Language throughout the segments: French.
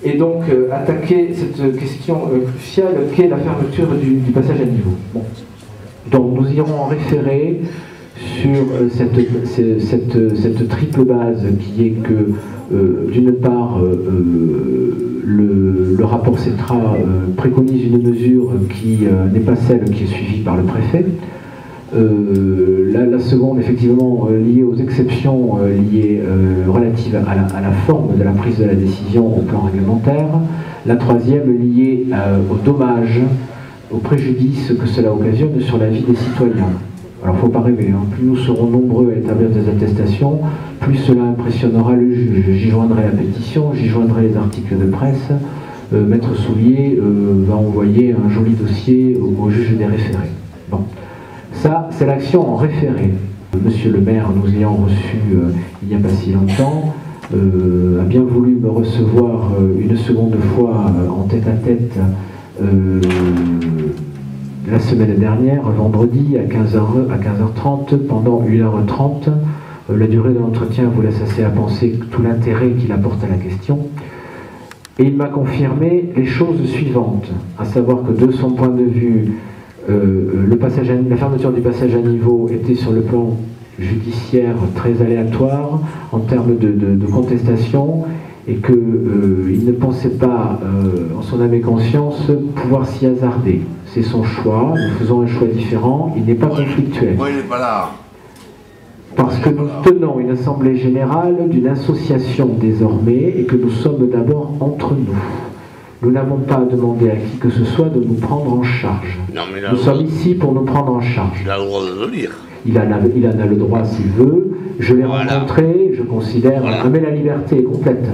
et donc attaquer cette question cruciale qu'est la fermeture du passage à niveau. Bon. Donc nous irons en référé sur cette triple base qui est que d'une part le rapport CETRA préconise une mesure qui n'est pas celle qui est suivie par le préfet. La seconde, effectivement, liée aux exceptions relatives à la forme de la prise de la décision au plan réglementaire. La troisième, liée aux dommages, au préjudice que cela occasionne sur la vie des citoyens. Alors, il ne faut pas rêver, hein. Plus nous serons nombreux à établir des attestations, plus cela impressionnera le juge. J'y joindrai la pétition, j'y joindrai les articles de presse. Maître Soulier va envoyer un joli dossier au juge des référés. Bon. Ça, c'est l'action en référé. Monsieur le maire, nous ayant reçu il n'y a pas si longtemps, a bien voulu me recevoir une seconde fois en tête-à-tête la semaine dernière, vendredi à 15h30, pendant 1h30. La durée de l'entretien vous laisse assez à penser tout l'intérêt qu'il apporte à la question. Et il m'a confirmé les choses suivantes, à savoir que de son point de vue, la fermeture du passage à niveau était sur le plan judiciaire très aléatoire en termes de contestation et qu'il ne pensait pas, en son âme et conscience, pouvoir s'y hasarder. C'est son choix, nous faisons un choix différent, il n'est pas conflictuel. Moi, il n'est pas là. Parce que nous tenons une assemblée générale d'une association désormais et que nous sommes d'abord entre nous. Nous n'avons pas demandé à qui que ce soit de nous prendre en charge. Non, mais nous sommes ici pour nous prendre en charge. Il a le droit de le dire. Il en a le droit s'il veut. Je l'ai rencontré, je considère... Mais la liberté est complète.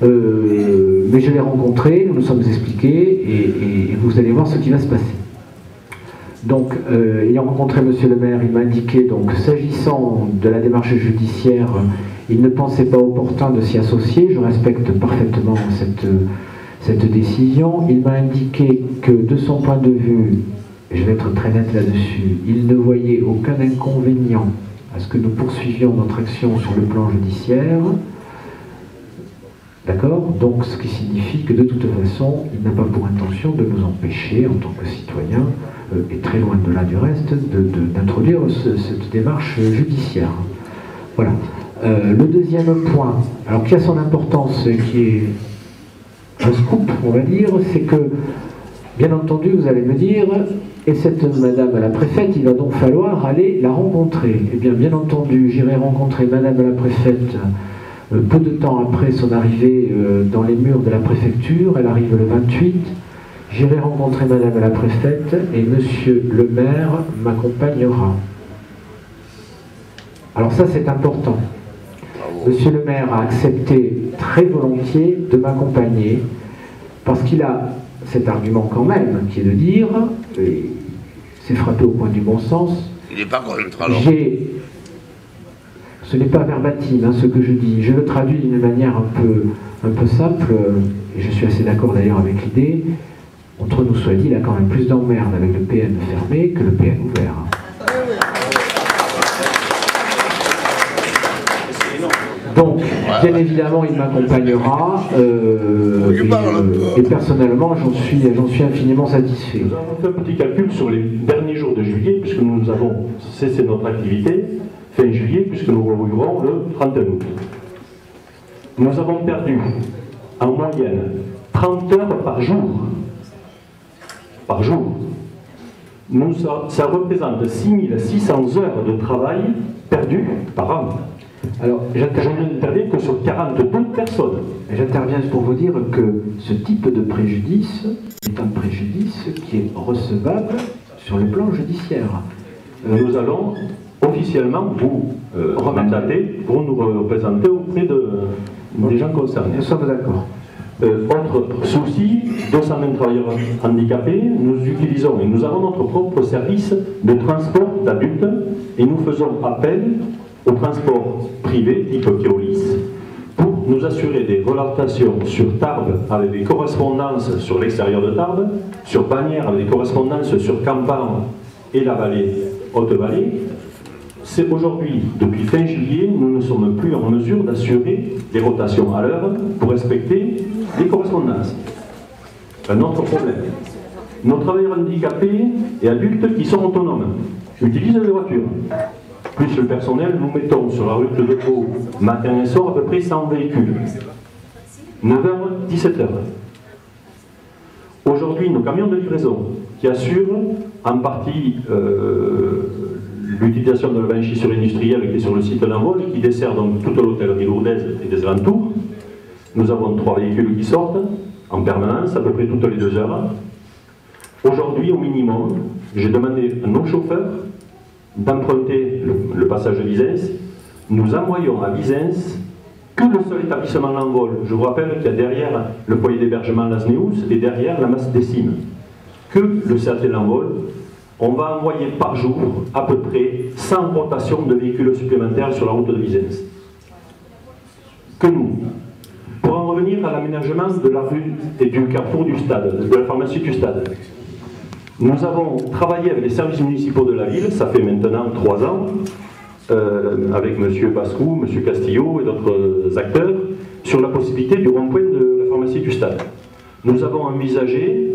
Mais je l'ai rencontré, nous nous sommes expliqués et vous allez voir ce qui va se passer. Donc, ayant rencontré monsieur le maire, il m'a indiqué, donc, s'agissant de la démarche judiciaire, il ne pensait pas opportun de s'y associer. Je respecte parfaitement cette décision. Il m'a indiqué que de son point de vue, je vais être très net là-dessus, il ne voyait aucun inconvénient à ce que nous poursuivions notre action sur le plan judiciaire. D'accord? Donc ce qui signifie que de toute façon, il n'a pas pour intention de nous empêcher, en tant que citoyens, et très loin de là du reste, d'introduire cette démarche judiciaire. Voilà. Le deuxième point, alors qui a son importance, qui est un scoop, on va dire, c'est que, bien entendu, vous allez me dire, et cette madame la préfète, il va donc falloir aller la rencontrer. Eh bien, bien entendu, j'irai rencontrer madame la préfète peu de temps après son arrivée dans les murs de la préfecture. Elle arrive le 28. J'irai rencontrer madame la préfète et monsieur le maire m'accompagnera. Alors ça, c'est important. Monsieur le maire a accepté très volontiers de m'accompagner parce qu'il a cet argument quand même qui est de dire, et c'est frappé au point du bon sens, il n'est pas contre alors. Ce n'est pas verbatim hein, ce que je dis, je le traduis d'une manière un peu simple, et je suis assez d'accord d'ailleurs avec l'idée, entre nous soit dit, il a quand même plus d'emmerde avec le PN fermé que le PN ouvert. Donc, bien évidemment, il m'accompagnera et personnellement, j'en suis infiniment satisfait. Nous avons fait un petit calcul sur les derniers jours de juillet, puisque nous avons cessé notre activité fin juillet, puisque nous rouvrirons le 31 août. Nous avons perdu en moyenne 30 heures par jour. Par jour. Ça représente 6600 heures de travail perdues par an. Alors, je n'interviens que sur 42 personnes. J'interviens pour vous dire que ce type de préjudice est un préjudice qui est recevable sur le plan judiciaire. Nous allons officiellement vous remandater pour nous représenter auprès des gens concernés. Nous sommes d'accord. Autre souci, 200 000 travailleurs handicapés, nous utilisons et nous avons notre propre service de transport d'adultes et nous faisons appel au transport privé type Keolis pour nous assurer des relatations sur Tarbes avec des correspondances sur l'extérieur de Tarbes, sur Bagnères avec des correspondances sur Campan et la vallée, Haute-Vallée, c'est aujourd'hui, depuis fin juillet, nous ne sommes plus en mesure d'assurer les rotations à l'heure pour respecter les correspondances. Un autre problème. Nos travailleurs handicapés et adultes qui sont autonomes utilisent les voitures. Plus le personnel, nous mettons sur la route de Pau, matin et soir, à peu près 100 véhicules. 9h, 17h. Aujourd'hui, nos camions de livraison qui assurent en partie l'utilisation de la blanchissure industrielle qui est sur le site d'Envol et qui dessert donc toute l'hôtellerie lourdaise et des alentours. Nous avons 3 véhicules qui sortent en permanence, à peu près toutes les 2 heures. Aujourd'hui, au minimum, j'ai demandé à nos chauffeurs d'emprunter le passage de Visence. Nous envoyons à Visence que le seul établissement L'Envol. Je vous rappelle qu'il y a derrière le foyer d'hébergement Lasneus et derrière la masse des cimes. Que le CAT L'Envol. On va envoyer par jour à peu près 100 rotations de véhicules supplémentaires sur la route de Visence. Que nous. Pour en revenir à l'aménagement de la rue et du carrefour du stade, de la pharmacie du stade. Nous avons travaillé avec les services municipaux de la ville, ça fait maintenant 3 ans, avec M. Bascou, M. Castillo et d'autres acteurs, sur la possibilité du rond-point de la pharmacie du stade. Nous avons envisagé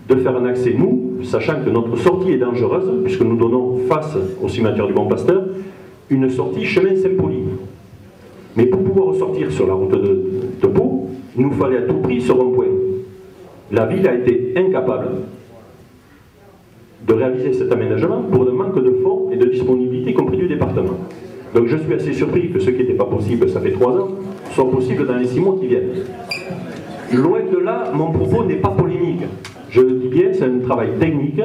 de faire un accès, nous, sachant que notre sortie est dangereuse, puisque nous donnons face au cimetière du Bon Pasteur, une sortie chemin Saint-Pauli. Mais pour pouvoir ressortir sur la route de Pau, il nous fallait à tout prix ce rond-point. La ville a été incapable de réaliser cet aménagement pour le manque de fonds et de disponibilité, y compris du département. Donc je suis assez surpris que ce qui n'était pas possible, ça fait 3 ans, soit possible dans les 6 mois qui viennent. Loin de là, mon propos n'est pas polémique. Je le dis bien, c'est un travail technique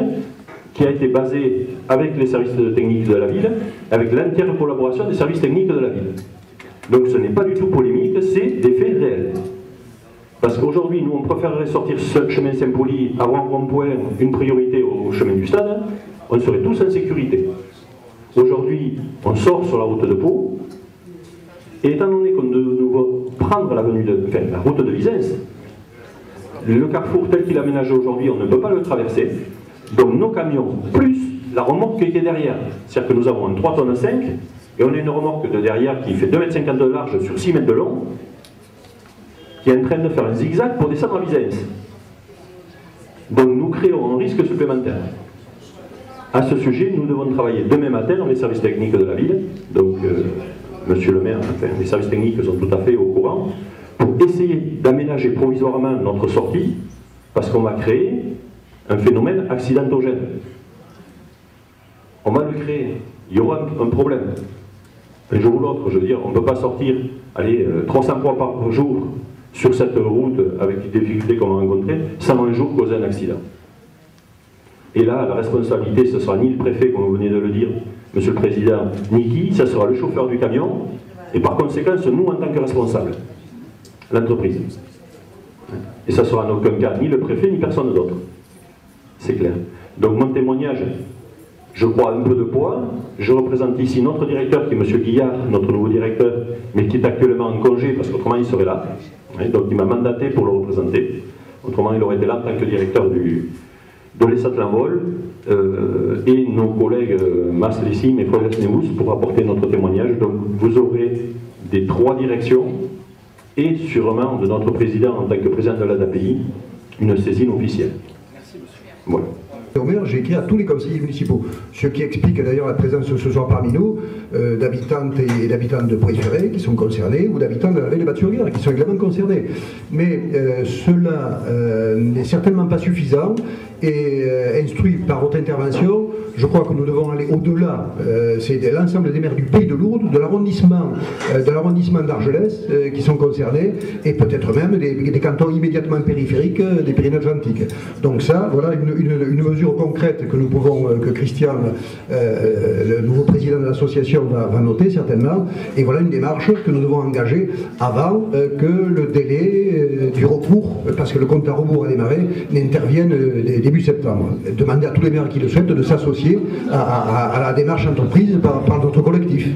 qui a été basé avec les services techniques de la ville, avec l'entière collaboration des services techniques de la ville. Donc ce n'est pas du tout polémique, c'est des faits réels. Parce qu'aujourd'hui, nous, on préférerait sortir ce chemin Saint-Pauli, avoir un rond-point, une priorité au chemin du stade, on serait tous en sécurité. Aujourd'hui, on sort sur la route de Pau, et étant donné qu'on doit prendre la route de Visence, le carrefour tel qu'il est aménagé aujourd'hui, on ne peut pas le traverser. Donc nos camions, plus la remorque qui est derrière. C'est-à-dire que nous avons un 3 tonnes 5, et on a une remorque de derrière qui fait 2,50 m de large sur 6 mètres de long, qui est en train de faire un zigzag pour descendre à Visence. Donc nous créons un risque supplémentaire. À ce sujet, nous devons travailler demain matin dans les services techniques de la ville. Donc, monsieur le maire, enfin, les services techniques sont tout à fait au courant, pour essayer d'aménager provisoirement notre sortie, parce qu'on va créer un phénomène accidentogène. On va le créer. Il y aura un problème. Un jour ou l'autre, je veux dire, on ne peut pas sortir, allez, 300 fois par jour sur cette route avec les difficultés qu'on va rencontrer, sans un jour causer un accident. Et là, la responsabilité, ce sera ni le préfet, comme vous venez de le dire, monsieur le président, ni qui, ce sera le chauffeur du camion, et par conséquent, nous en tant que responsables, l'entreprise. Et ça sera en aucun cas ni le préfet, ni personne d'autre. C'est clair. Donc mon témoignage, je crois, a un peu de poids. Je représente ici notre directeur, qui est monsieur Guillard, notre nouveau directeur, mais qui est actuellement en congé, parce qu'autrement il serait là. Donc il m'a mandaté pour le représenter. Autrement, il aurait été là en tant que directeur de l'ESAT L'Envol, et nos collègues Mas Lessim et Flores Neus pour apporter notre témoignage. Donc vous aurez des 3 directions et sûrement de notre président en tant que président de l'ADAPI, une saisine officielle. Merci monsieur. Voilà. J'ai écrit à tous les conseillers municipaux, ce qui explique d'ailleurs la présence ce soir parmi nous d'habitantes et d'habitants de Pau-Ferré qui sont concernés, ou d'habitants de la vallée de Batte-sur-Guiers qui sont également concernés. Mais cela n'est certainement pas suffisant, et instruit par votre intervention, je crois que nous devons aller au-delà. C'est l'ensemble des maires du Pays de Lourdes, de l'arrondissement d'Argelès qui sont concernés, et peut-être même des cantons immédiatement périphériques des Pyrénées-Atlantiques. Donc ça, voilà une mesure concrète que nous pouvons, que Christian, le nouveau président de l'association, va noter certainement, et voilà une démarche que nous devons engager avant que le délai du recours, parce que le compte à rebours a démarré, n'intervienne début septembre. Demander à tous les maires qui le souhaitent de s'associer à la démarche entreprise par notre collectif.